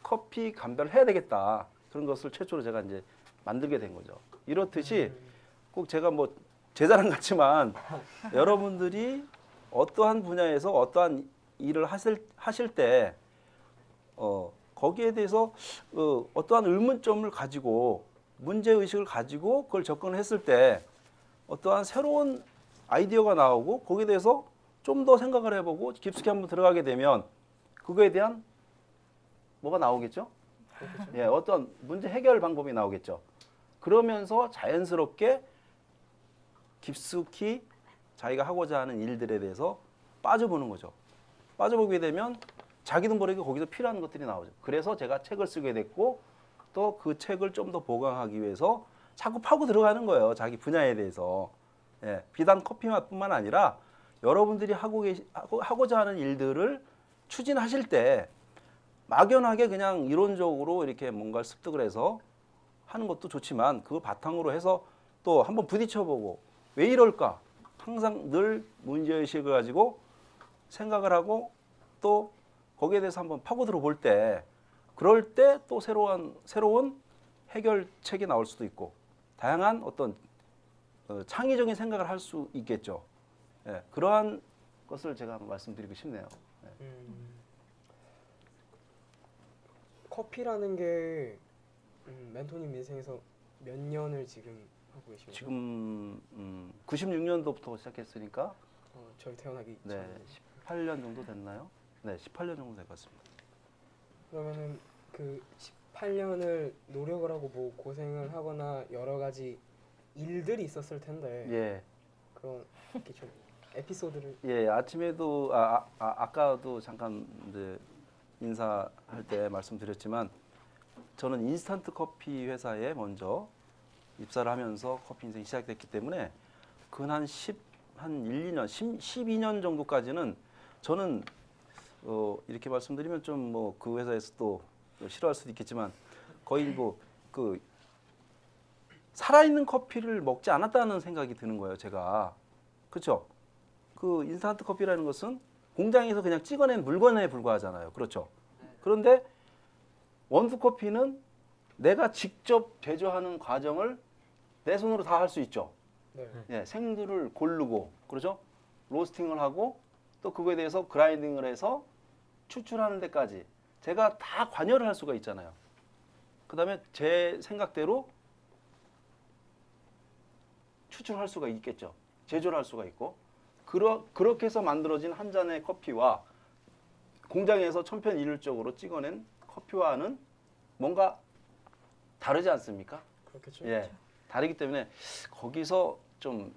커피 감별을 해야 되겠다. 그런 것을 최초로 제가 이제 만들게 된 거죠. 이렇듯이 꼭 제가 뭐 제 자랑 같지만 여러분들이 어떠한 분야에서 어떠한 일을 하실 때 거기에 대해서 어떠한 의문점을 가지고 문제의식을 가지고 그걸 접근을 했을 때 어떠한 새로운 아이디어가 나오고 거기에 대해서 좀 더 생각을 해보고 깊숙이 한번 들어가게 되면 그거에 대한 뭐가 나오겠죠? 예, 어떤 문제 해결 방법이 나오겠죠. 그러면서 자연스럽게 깊숙이 자기가 하고자 하는 일들에 대해서 빠져보는 거죠. 빠져보게 되면 자기도 모르게 거기서 필요한 것들이 나오죠. 그래서 제가 책을 쓰게 됐고 또 그 책을 좀 더 보강하기 위해서 자꾸 파고 들어가는 거예요. 자기 분야에 대해서. 예, 비단 커피 맛뿐만 아니라 여러분들이 하고자 하는 일들을 추진하실 때 막연하게 그냥 이론적으로 이렇게 뭔가를 습득을 해서 하는 것도 좋지만 그걸 바탕으로 해서 또 한번 부딪혀보고 왜 이럴까? 항상 늘 문제의식을 가지고 생각을 하고 또 거기에 대해서 한번 파고들어 볼 때 그럴 때 또 새로운 해결책이 나올 수도 있고 다양한 어떤 창의적인 생각을 할 수 있겠죠. 예, 그러한 것을 제가 한번 말씀드리고 싶네요. 예. 커피라는 게 멘토님 인생에서 몇 년을 지금 하고 계십니까? 지금 96년도부터 시작했으니까 저희 태어나기 네, 전. 18년 정도 됐나요? 네, 18년 정도 될 것 같습니다. 그러면은 그 18년을 노력을 하고 뭐 고생을 하거나 여러 가지 일들이 있었을 텐데 예. 그런 이렇게 좀 에피소드를 예, 아침에도 아까도 잠깐 이제 인사할 때 말씀드렸지만 저는 인스턴트 커피 회사에 먼저 입사를 하면서 커피 인생이 시작됐기 때문에 한 1, 2년, 12년 정도까지는 저는 이렇게 말씀드리면 좀 뭐 그 회사에서 또 싫어할 수도 있겠지만 거의 뭐 살아있는 커피를 먹지 않았다는 생각이 드는 거예요, 제가. 그렇죠? 그 인스턴트 커피라는 것은 공장에서 그냥 찍어낸 물건에 불과하잖아요. 그렇죠? 그런데 원두 커피는 내가 직접 제조하는 과정을 내 손으로 다 할 수 있죠. 네. 예, 생두를 고르고, 그렇죠? 로스팅을 하고 또 그거에 대해서 그라인딩을 해서 추출하는 데까지 제가 다 관여를 할 수가 있잖아요. 그다음에 제 생각대로 추출할 수가 있겠죠. 제조를 할 수가 있고 그렇게 해서 만들어진 한 잔의 커피와 공장에서 천편일률적으로 찍어낸 커피와는 뭔가 다르지 않습니까? 그렇겠죠. 예, 다르기 때문에 거기서 좀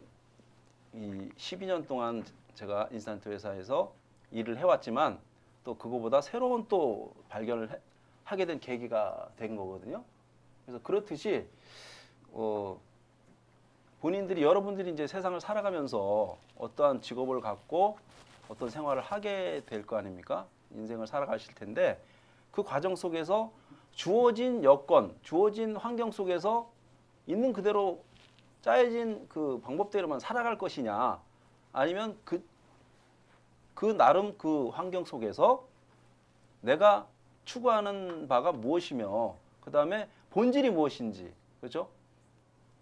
이 12년 동안 제가 인스턴트 회사에서 일을 해왔지만 또 그거보다 새로운 또 발견을 하게 된 계기가 된 거거든요. 그래서 그렇듯이 본인들이 여러분들이 이제 세상을 살아가면서 어떠한 직업을 갖고 어떤 생활을 하게 될 거 아닙니까? 인생을 살아가실 텐데 그 과정 속에서 주어진 여건, 주어진 환경 속에서 있는 그대로 짜여진 그 방법대로만 살아갈 것이냐, 아니면 그 나름 그 환경 속에서 내가 추구하는 바가 무엇이며 그 다음에 본질이 무엇인지, 그렇죠?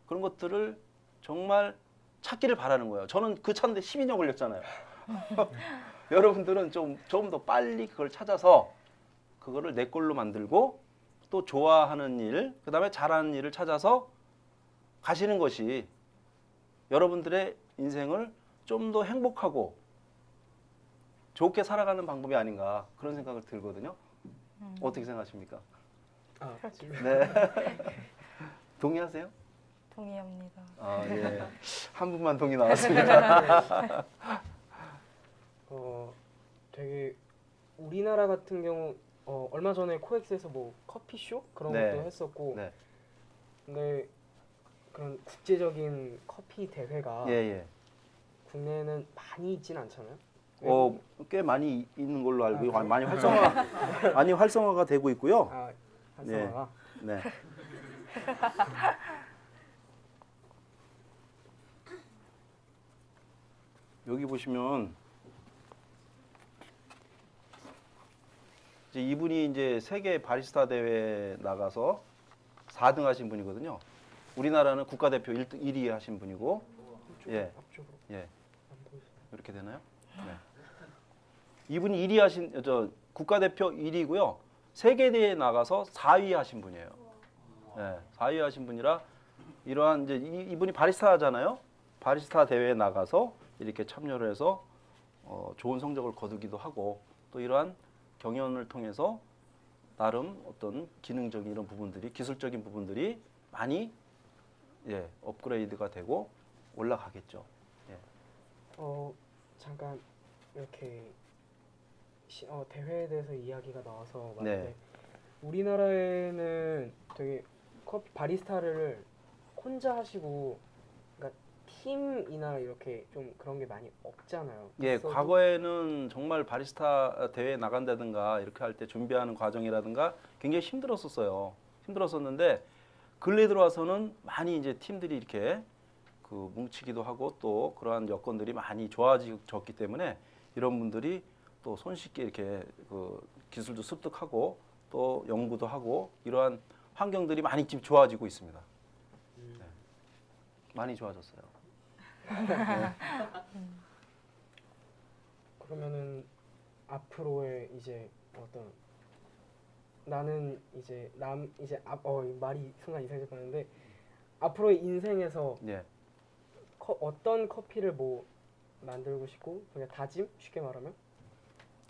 그런 것들을 정말 찾기를 바라는 거예요. 저는 그 찾는데 12년 걸렸잖아요. 여러분들은 좀 더 빨리 그걸 찾아서 그거를 내 걸로 만들고 또 좋아하는 일, 그 다음에 잘하는 일을 찾아서 가시는 것이 여러분들의 인생을 좀 더 행복하고 좋게 살아가는 방법이 아닌가 그런 생각을 들거든요. 어떻게 생각하십니까? 아, 네. 동의하세요? 동의합니다. 아, 예. 한 분만 동의 나왔습니다. 되게 우리나라 같은 경우 얼마 전에 코엑스에서 뭐 커피쇼 그런 네. 것도 했었고, 네. 근데 그런 국제적인 커피 대회가 예, 예. 국내에는 많이 있진 않잖아요. 꽤 많이 있는 걸로 알고 아, 많이 활성화가 되고 있고요. 아, 활성화가. 네. 여기 보시면 이제 이분이 이제 세계 바리스타 대회 나가서 4등 하신 분이거든요. 우리나라는 국가대표 1위 하신 분이고, 예, 앞쪽으로 예, 안 보이세요? 이렇게 되나요? 네. 이분이 1위 하신 국가대표 1위고요. 세계 대회에 나가서 4위 하신 분이에요. 네, 4위 하신 분이라 이러한 이제 이분이 바리스타잖아요. 바리스타 대회에 나가서 이렇게 참여를 해서 좋은 성적을 거두기도 하고 또 이러한 경연을 통해서 나름 어떤 기능적인 이런 부분들이 기술적인 부분들이 많이 업그레이드가 되고 올라가겠죠. 예. 잠깐 이렇게 대회에 대해서 이야기가 나와서 말인데, 네. 우리나라에는 되게 커피 바리스타를 혼자 하시고, 그러니까 팀이나 이렇게 좀 그런 게 많이 없잖아요. 예, 있어도 과거에는 정말 바리스타 대회에 나간다든가 이렇게 할 때 준비하는 과정이라든가 굉장히 힘들었었는데 근래 들어와서는 많이 이제 팀들이 이렇게 그 뭉치기도 하고 또 그러한 여건들이 많이 좋아졌기 때문에 이런 분들이 또 손쉽게 이렇게 그 기술도 습득하고 또 연구도 하고 이러한 환경들이 많이 지금 좋아지고 있습니다. 네. 많이 좋아졌어요. 그러면은 앞으로의 이제 어떤 나는 이제 말이 순간 이상해질 뻔했는데, 앞으로의 인생에서 예. 어떤 커피를 뭐 만들고 싶고, 그냥 다짐 쉽게 말하면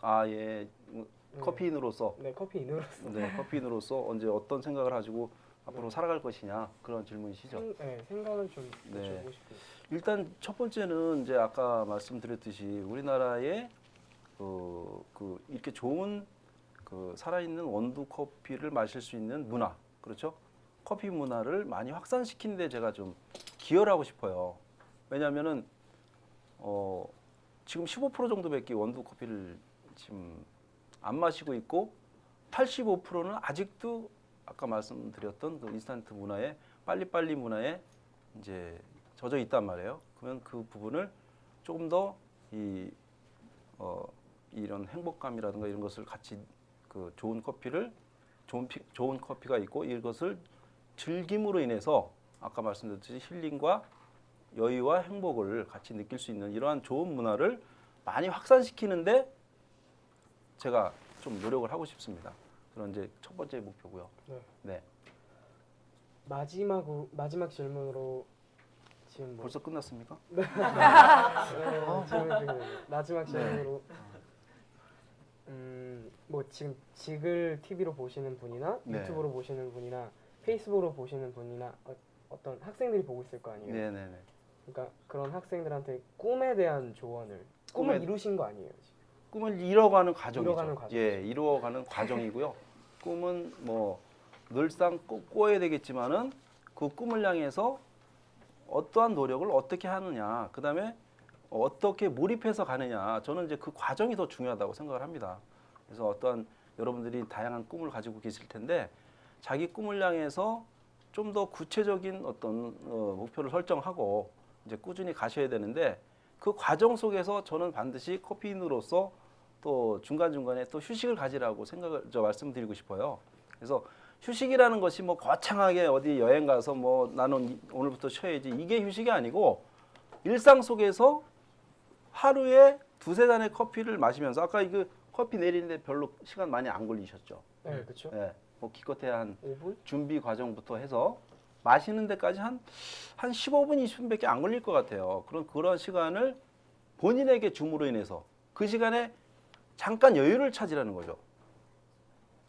아, 예. 커피인으로서 네, 커피인으로서 커피인으로서 언제 어떤 생각을 가지고 앞으로 살아갈 것이냐 그런 질문이시죠. 생각을 좀 네. 여쭤보고 싶어요. 일단 첫 번째는 이제 아까 말씀드렸듯이 우리나라의 이렇게 좋은 살아있는 원두 커피를 마실 수 있는 문화, 그렇죠? 커피 문화를 많이 확산시키는 데 제가 좀 기여를 하고 싶어요. 왜냐하면은 지금 15% 정도밖에 원두 커피를 지금 안 마시고 있고 85%는 아직도 아까 말씀드렸던 그 인스턴트 문화에 빨리빨리 문화에 이제 젖어 있단 말이에요. 그러면 그 부분을 조금 더 이런 행복감이라든가 이런 것을 같이 그 좋은 커피를 좋은 커피가 있고 이것을 즐김으로 인해서 아까 말씀드렸듯이 힐링과 여유와 행복을 같이 느낄 수 있는 이러한 좋은 문화를 많이 확산시키는데 제가 좀 노력을 하고 싶습니다. 그런 이제 첫 번째 목표고요. 네. 마지막 질문으로 지금 벌써 끝났습니까? 질문 중에 마지막 질문으로 뭐 지금 지글 TV로 보시는 분이나 네. 유튜브로 보시는 분이나 페이스북으로 보시는 분이나 어떤 학생들이 보고 있을 거 아니에요. 네네네. 그러니까 그런 학생들한테 꿈에 대한 조언을 꿈을 이루신 거 아니에요? 지금? 꿈을 이뤄가는 과정이죠. 이뤄가는 과정이죠. 예, 이루어가는 과정이고요. 꿈은 뭐 늘상 꼭 꿔야 되겠지만은 그 꿈을 향해서 어떠한 노력을 어떻게 하느냐, 그 다음에 어떻게 몰입해서 가느냐, 저는 이제 그 과정이 더 중요하다고 생각을 합니다. 그래서 어떠한 여러분들이 다양한 꿈을 가지고 계실 텐데 자기 꿈을 향해서 좀 더 구체적인 어떤 목표를 설정하고 이제 꾸준히 가셔야 되는데 그 과정 속에서 저는 반드시 커피인으로서 또 중간중간에 또 휴식을 가지라고 말씀드리고 싶어요. 그래서 휴식이라는 것이 뭐 거창하게 어디 여행 가서 뭐 나는 오늘부터 쉬어야지 이게 휴식이 아니고 일상 속에서 하루에 두세 잔의 커피를 마시면서 아까 이거 커피 내리는데 별로 시간 많이 안 걸리셨죠? 네, 그렇죠. 예. 뭐 기껏해 한 5분? 준비 과정부터 해서 마시는 데까지 한 15분, 20분밖에 안 걸릴 것 같아요. 그런 시간을 본인에게 줌으로 인해서 그 시간에 잠깐 여유를 찾으라는 거죠.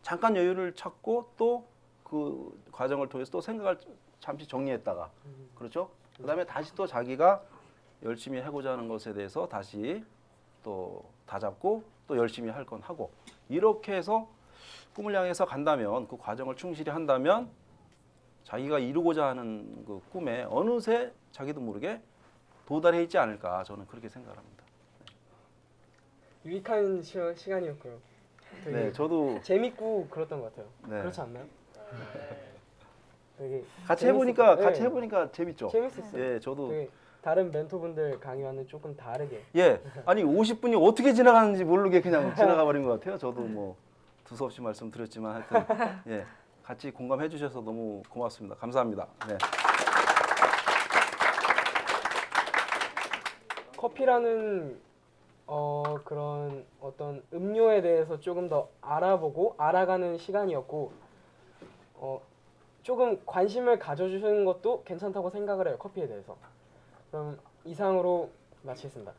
잠깐 여유를 찾고 또 그 과정을 통해서 또 생각을 잠시 정리했다가 그렇죠? 그다음에 다시 또 자기가 열심히 하고자 하는 것에 대해서 다시 또 다잡고 또 열심히 할 건 하고 이렇게 해서 꿈을 향해서 간다면 그 과정을 충실히 한다면 자기가 이루고자 하는 그 꿈에 어느새 자기도 모르게 도달해 있지 않을까 저는 그렇게 생각합니다. 유익한 시간이었고요. 되게 네, 저도 재밌고 그랬던 것 같아요. 네. 그렇지 않나요? 되게 같이 재밌었어요. 해보니까 재밌죠. 재밌었어요. 예, 저도 되게 다른 멘토분들 강의와는 조금 다르게. 예, 아니 50분이 어떻게 지나가는지 모르게 그냥 지나가 버린 것 같아요. 저도 뭐 두서없이 말씀드렸지만 하여튼 예, 같이 공감해 주셔서 너무 고맙습니다. 감사합니다. 네. 커피라는 그런 어떤 음료에 대해서 조금 더 알아보고 알아가는 시간이었고 조금 관심을 가져주시는 것도 괜찮다고 생각을 해요. 커피에 대해서. 그럼 이상으로 마치겠습니다.